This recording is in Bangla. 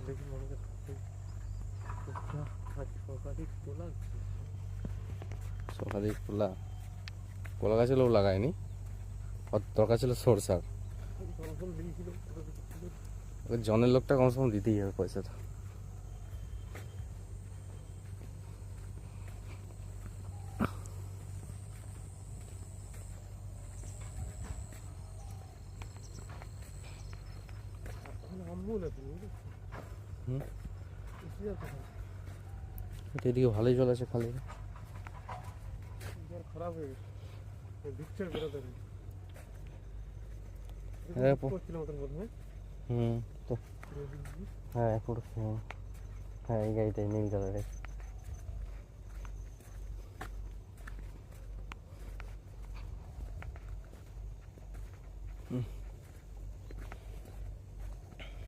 দেখি মনে করছে সকালে খোলা সকালে খোলা কলা গাছে লোক লাগায়নি, দরকার ছিল সরষার। ফল দিয়েছিল ওই জনের লোকটা কমসে কম দিতেই হবে পয়সাটা। আমুল আছে হুম, এদিকে ভালোই জল আছে খালি। জল খারাপ হয়ে গেছে, ভিক্ষার বেরোতে হ্যাঁ করছিল মতন বোধ হয়। হুম, তো হ্যাঁ পুরো হ্যাঁ এই গাড়িটাই নীল কালারের। হুম।